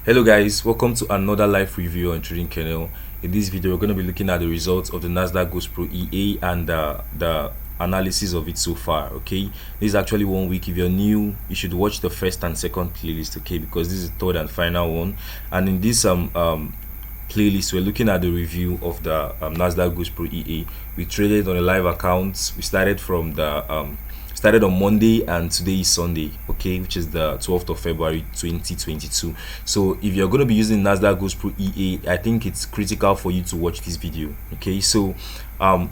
Hello guys, welcome to another live review on Trading Kernel. In this video, we're going to be looking at the results of the Nasdaq Ghost Pro EA and the analysis of it so far. Okay, this is actually 1 week. If you're new, you should watch the first and second playlist, okay, because this is the third and final one. And in this playlist, we're looking at the review of the Nasdaq Ghost Pro EA. We traded on a live account. We started from the started on Monday and today is Sunday, okay, which is the 12th of February 2022. So if you're going to be using Nasdaq Ghost Pro EA, I think it's critical for you to watch this video, okay. So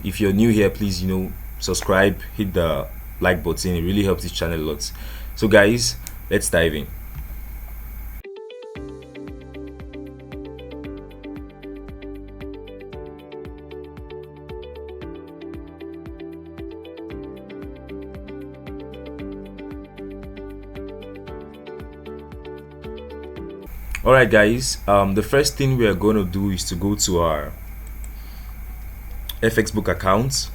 if you're new here, please subscribe, hit the like button. It really helps this channel a lot. So guys, let's dive in. Alright guys, the first thing we are going to do is to go to our FX book account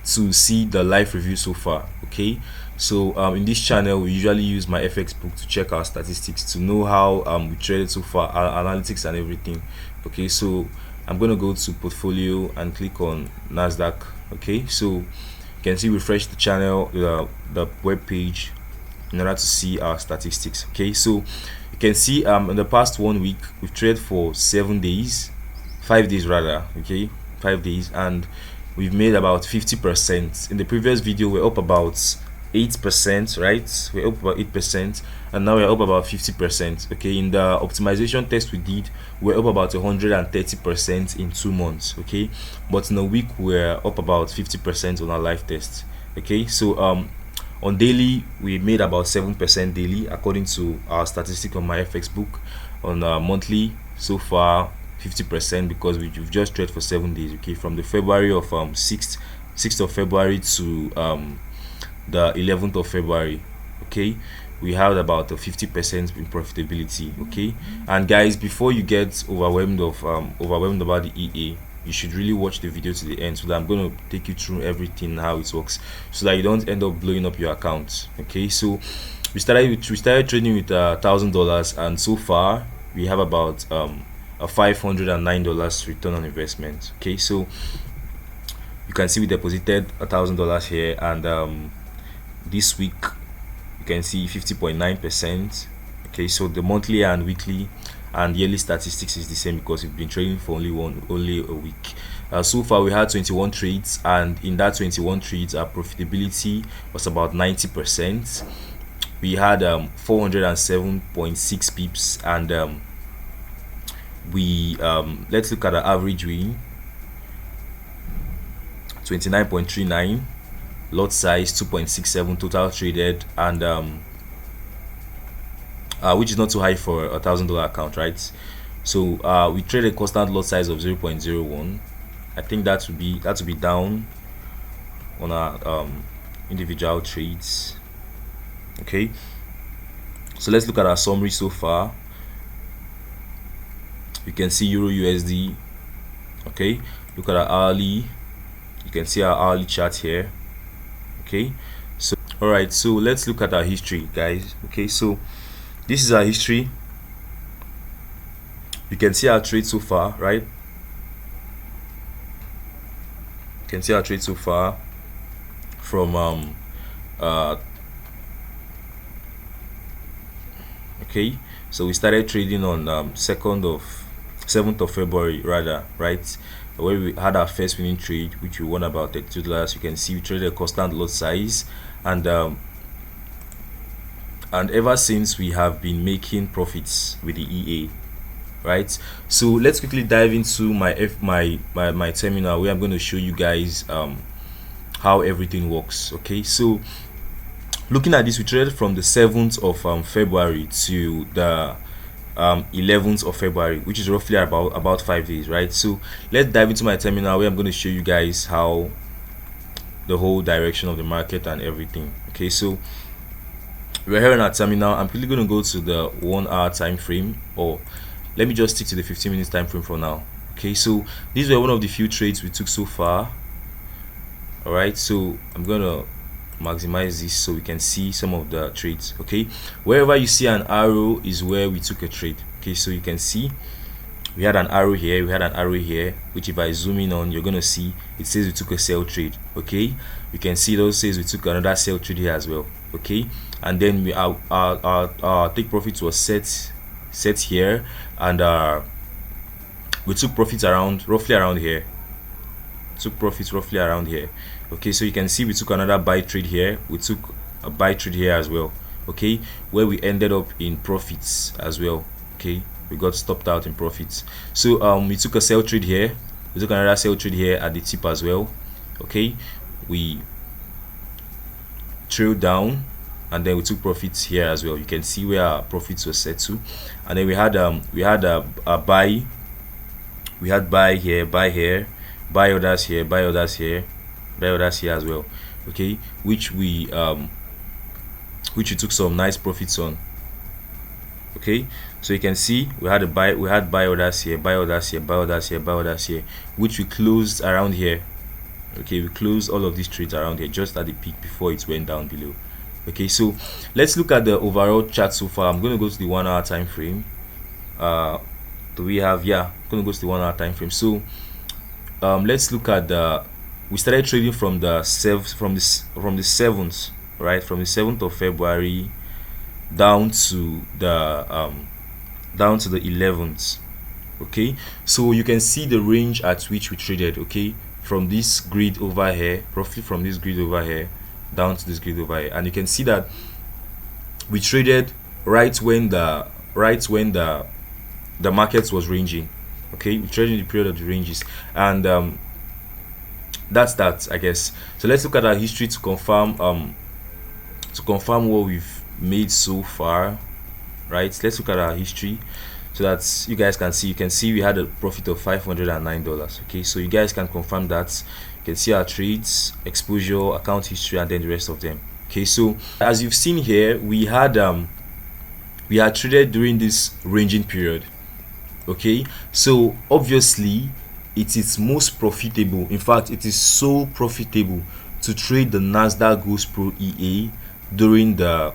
to see the live review so far, okay. So in this channel we usually use my FX book to check our statistics, to know how we traded so far, our analytics and everything, okay. So I'm going to go to portfolio and click on Nasdaq, okay. So you can see refresh the channel, the web page, in order to see our statistics, okay. So you can see in the past 1 week we've traded for 5 days rather, okay, 5 days, and we've made about 50%. In the previous video we're up about 8%, right? We're up about 8%, and now we're up about 50%, okay. In the optimization test we did, we're up about 130% in 2 months, okay, but in a week we're up about 50% on our live test, okay. So on daily we made about 7% daily according to our statistic on my FX book. On monthly so far 50%, because we've just traded for 7 days, okay, from the February of 6th of February to the 11th of February, okay. We had about a 50% in profitability, okay. And guys, before you get overwhelmed about the EA, you should really watch the video to the end, so that I'm going to take you through everything, how it works, so that you don't end up blowing up your account, okay. So we started trading with $1,000, and so far we have about a $509 return on investment, okay. So you can see we deposited $1,000 here, and this week you can see 50.9%, okay. So the monthly and weekly and yearly statistics is the same, because we've been trading for only a week. So far we had 21 trades, and in that 21 trades our profitability was about 90%. We had 407.6 pips, and we let's look at our average win, 29.39, lot size 2.67, total traded, and which is not too high for a $1,000 account, right? So we trade a constant lot size of 0.01. I think that would be down on our individual trades, okay. So let's look at our summary so far. You can see Euro USD, okay. Look at our hourly. You can see our hourly chart here, okay. So all right, so let's look at our history, guys, okay. So this is our history. You can see our trade so far, right? You can see our trade so far from okay. So we started trading on 7th of February rather, right, where we had our first winning trade, which we won about $32. You can see we traded a constant lot size, and ever since we have been making profits with the EA, right? So let's quickly dive into my terminal, where I'm going to show you guys how everything works, okay. So looking at this, we traded from the 7th of February to the 11th of February, which is roughly about 5 days, right? So let's dive into my terminal, where I'm going to show you guys how the whole direction of the market and everything, okay. So we're here in our terminal. I'm quickly going to go to the 1 hour time frame, or let me just stick to the 15 minutes time frame for now, okay. So these were one of the few trades we took so far. All right, so I'm gonna maximize this so we can see some of the trades. Okay, wherever you see an arrow is where we took a trade. Okay, so you can see we had an arrow here, we had an arrow here, which if I zoom in on, you're gonna see it says we took a sell trade. Okay, you can see it also says we took another sell trade here as well. Okay, and then we our take profit was set here, and we took profits roughly around here. Okay, so you can see we took another buy trade here, we took a buy trade here as well. Okay, where we ended up in profits as well. Okay, we got stopped out in profits. So we took a sell trade here, we took another sell trade here at the tip as well. Okay, we trailed down, and then we took profits here as well. You can see where our profits were set to, and then we had a buy. We had buy here, buy here, buy orders here, buy orders here, buy orders here as well. Okay, which we took some nice profits on. Okay, so you can see we had buy orders here, buy orders here, buy orders here, buy orders here, which we closed around here. Okay, we closed all of these trades around here just at the peak before it went down below. Okay, so let's look at the overall chart so far. I'm going to go to the 1 hour time frame. Do we have, yeah, I'm going to go to the 1 hour time frame. So let's look at we started trading from the 7th, right, from the 7th of February down to the 11th. Okay, so you can see the range at which we traded. Okay, from this grid over here, roughly from this grid over here down to this grid over here, and you can see that we traded right when the market was ranging. Okay, we traded in the period of the ranges, and that's that, I guess. So let's look at our history to confirm what we've made so far. Right, let's look at our history so that you guys can see. You can see we had a profit of $509. Okay, so you guys can confirm that. You can see our trades, exposure, account history, and then the rest of them. Okay, so as you've seen here, we had traded during this ranging period. Okay, so obviously it is most profitable, in fact it is so profitable to trade the Nasdaq Ghost Pro EA during the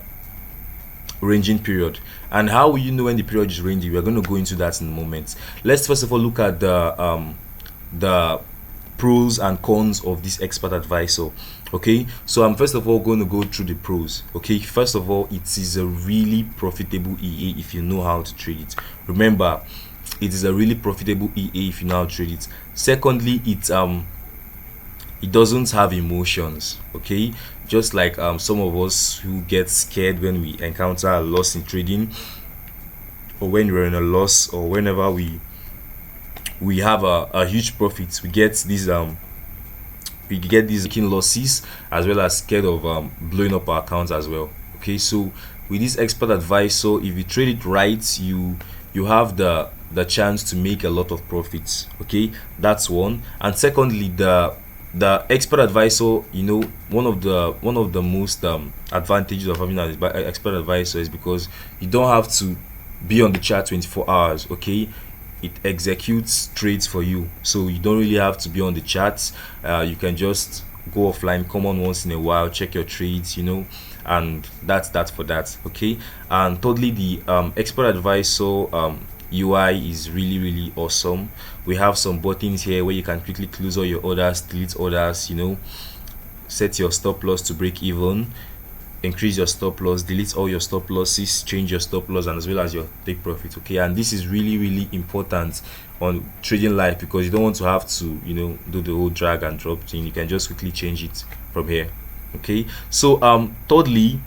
ranging period. And how will you know when the period is ranging? We're going to go into that in a moment. Let's first of all look at the pros and cons of this expert advisor. Okay, so I'm first of all going to go through the pros. Okay, first of all, it is a really profitable EA if you know how to trade it. Remember, it is a really profitable EA if you know how to trade it. Secondly, it doesn't have emotions. Okay, just like some of us who get scared when we encounter a loss in trading, or when we're in a loss, or whenever we have a huge profit, we get these making losses, as well as scared of blowing up our accounts as well. Okay, so with this expert advisor, if you trade it right, you have the chance to make a lot of profits. Okay, that's one. And secondly, the expert advisor, you know, one of the most advantages of having an expert advisor is because you don't have to be on the chart 24 hours. Okay, it executes trades for you, so you don't really have to be on the charts. You can just go offline, come on once in a while, check your trades, you know, and that's that for that. Okay, and thirdly, the expert advisor UI is really awesome. We have some buttons here where you can quickly close all your orders, delete orders, you know, set your stop loss to break even, increase your stop loss, delete all your stop losses, change your stop loss, and as well as your take profit. Okay, and this is really important on trading live, because you don't want to have to, you know, do the whole drag and drop thing. You can just quickly change it from here. Okay, so thirdly,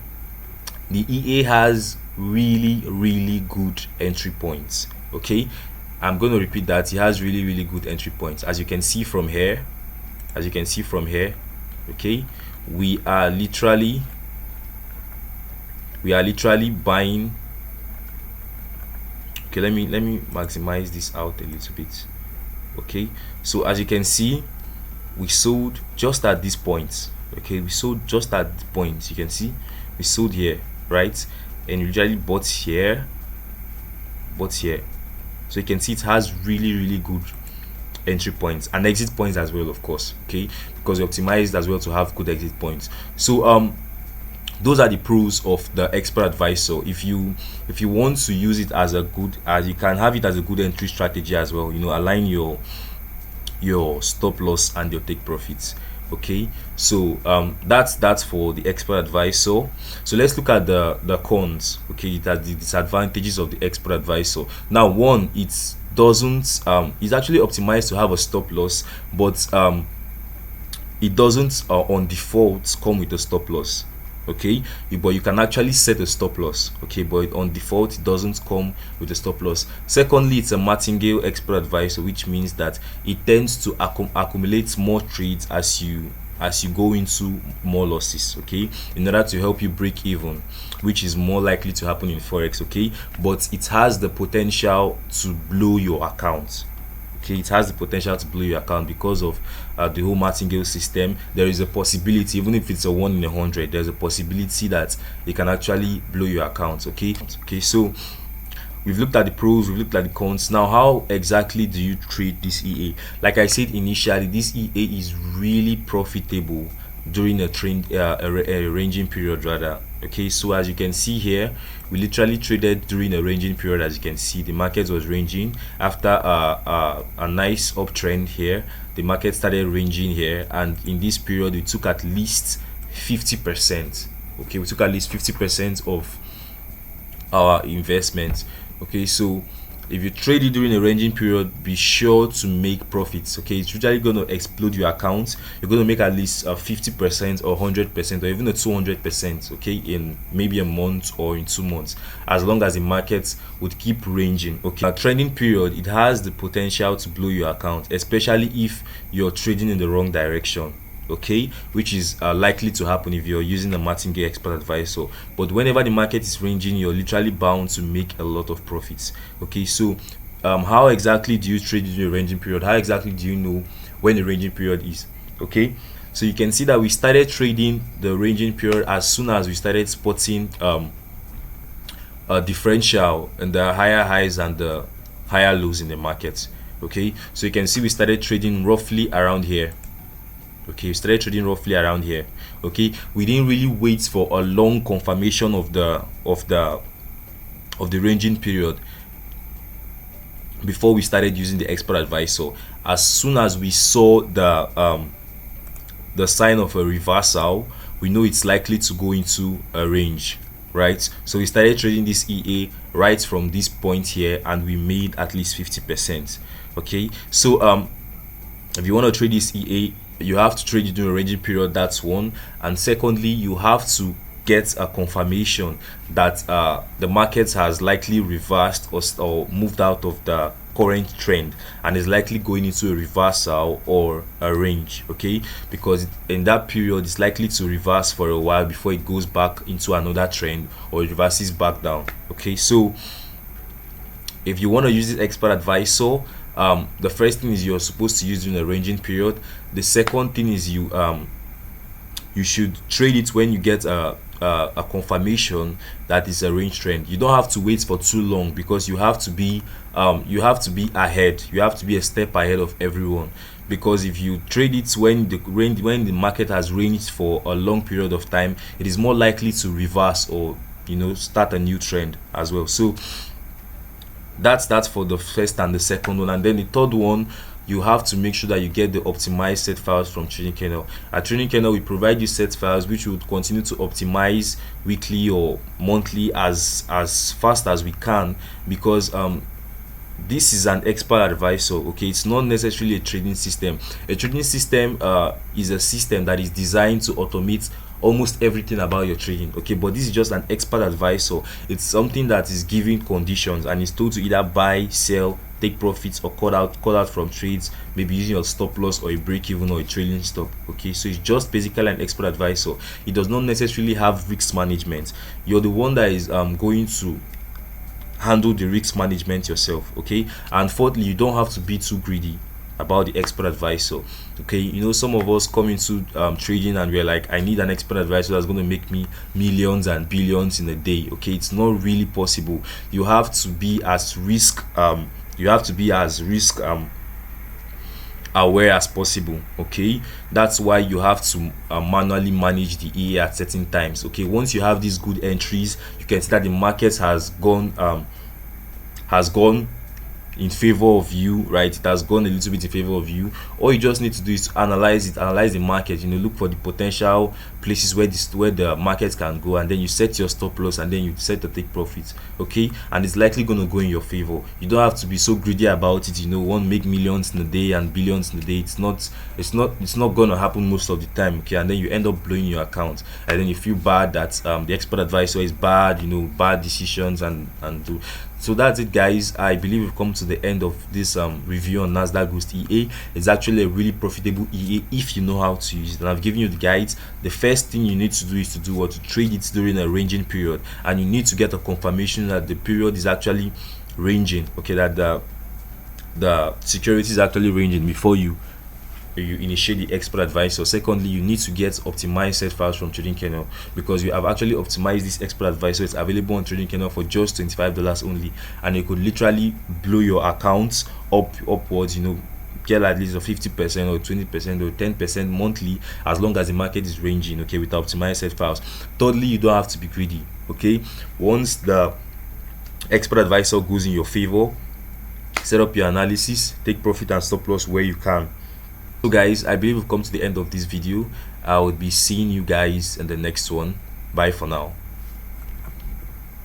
the EA has really good entry points. Okay, I'm going to repeat that. It has really good entry points, as you can see from here. Okay, we are literally buying. Okay, let me maximize this out a little bit. Okay, so as you can see, we sold just at this point. Okay, we sold just at the point. You can see we sold here, right? And we usually bought here. So you can see it has really good entry points and exit points as well, of course. Okay, because we optimized as well to have good exit points. So those are the pros of the expert advisor. If you want to use it as a good, as you can have it as a good entry strategy as well, align your stop loss and your take profits. Okay, so that's for the expert advisor. So let's look at the cons. Okay, that the disadvantages of the expert advisor. Now, one, it doesn't it's actually optimized to have a stop loss, but it doesn't on default come with a stop loss. Okay, but you can actually set a stop loss. Okay, but on default it doesn't come with a stop loss. Secondly, it's a martingale expert advisor, which means that it tends to accumulate more trades as you go into more losses, okay, in order to help you break even, which is more likely to happen in forex. Okay, but it has the potential to blow your account. Okay, it has the potential to blow your account because of the whole martingale system. There is a possibility, even if it's a 1 in 100, there's a possibility that it can actually blow your account. Okay, so we've looked at the pros, we've looked at the cons. Now, how exactly do you trade this EA? Like I said initially, this EA is really profitable during a trend a ranging period rather. Okay, so as you can see here, we literally traded during a ranging period. As you can see, the market was ranging after a nice uptrend here. The market started ranging here, and in this period we took at least 50%. Okay, we took at least 50% of our investment. Okay, so if you trade it during a ranging period, be sure to make profits. Okay, it's usually going to explode your account. You're going to make at least 50% or 100% or even a 200%, okay, in maybe a month or in 2 months, as long as the markets would keep ranging. Okay, a trending period, it has the potential to blow your account, especially if you're trading in the wrong direction. Okay, which is likely to happen if you're using a martingale expert advisor. But whenever the market is ranging, you're literally bound to make a lot of profits. Okay, so how exactly do you trade in the ranging period? How exactly do you know when the ranging period is? Okay, so you can see that we started trading the ranging period as soon as we started spotting a differential and the higher highs and the higher lows in the market. Okay, so you can see we started trading roughly around here. Okay, we started trading roughly around here. Okay, we didn't really wait for a long confirmation of the ranging period before we started using the expert advisor. As soon as we saw the sign of a reversal, we know it's likely to go into a range, right? So we started trading this EA right from this point here, and we made at least 50%. Okay, so if you want to trade this EA, you have to trade it during a ranging period. That's one. And secondly, you have to get a confirmation that the market has likely reversed or moved out of the current trend and is likely going into a reversal or a range. Okay, because in that period it's likely to reverse for a while before it goes back into another trend or it reverses back down. Okay, so if you want to use this expert advisor, the first thing is you're supposed to use during a ranging period. The second thing is you should trade it when you get a confirmation that is a range trend. You don't have to wait for too long, because you have to be ahead. You have to be a step ahead of everyone, because if you trade it when the market has ranged for a long period of time, it is more likely to reverse or start a new trend as well. So that's for the first and the second one. And then the third one, you have to make sure that you get the optimized set files from Trading Kernel. At Trading Kernel, we provide you set files which we would continue to optimize weekly or monthly as fast as we can, because this is an expert advisor. Okay, it's not necessarily a trading system. A trading system is a system that is designed to automate almost everything about your trading. Okay, but this is just an expert advisor. It's something that is giving conditions and is told to either buy, sell, take profits, or cut out from trades, maybe using your stop loss or a break even or a trailing stop. Okay, so it's just basically an expert advisor. It does not necessarily have risk management. You're the one that is going to handle the risk management yourself. Okay, and fourthly, you don't have to be too greedy about the expert advisor. Okay, some of us come into trading and we're like, I need an expert advisor that's going to make me millions and billions in a day. Okay, it's not really possible. You have to be as risk aware as possible. Okay, that's why you have to manually manage the EA at certain times. Okay, once you have these good entries, you can see that the market has gone in favor of you, right? It has gone a little bit in favor of you. All you just need to do is to analyze it, analyze the market, look for the potential places where the market can go, and then you set your stop loss, and then you set to take profits. Okay, and it's likely going to go in your favor. You don't have to be so greedy about it, want to make millions in a day and billions in a day. It's not going to happen most of the time. Okay, and then you end up blowing your account, and then you feel bad that the expert advisor is bad, bad decisions, and do. So that's it, guys. I believe we've come to the end of this review on Nasdaq Ghost EA. It's actually a really profitable EA if you know how to use it, and I've given you the guides. The first thing you need to do is to trade it during a ranging period, and you need to get a confirmation that the period is actually ranging. Okay, that the security is actually ranging before you initiate the expert advisor. Secondly, you need to get optimized set files from Trading Kernel, because you have actually optimized this expert advisor. It's available on Trading Kernel for just $25 only, and you could literally blow your accounts upwards, get at least a 50% or 20% or 10% monthly, as long as the market is ranging, okay, with optimized set files. Thirdly, you don't have to be greedy. Okay, once the expert advisor goes in your favor, set up your analysis, take profit and stop loss where you can. So guys, I believe we've come to the end of this video. I will be seeing you guys in the next one. Bye for now.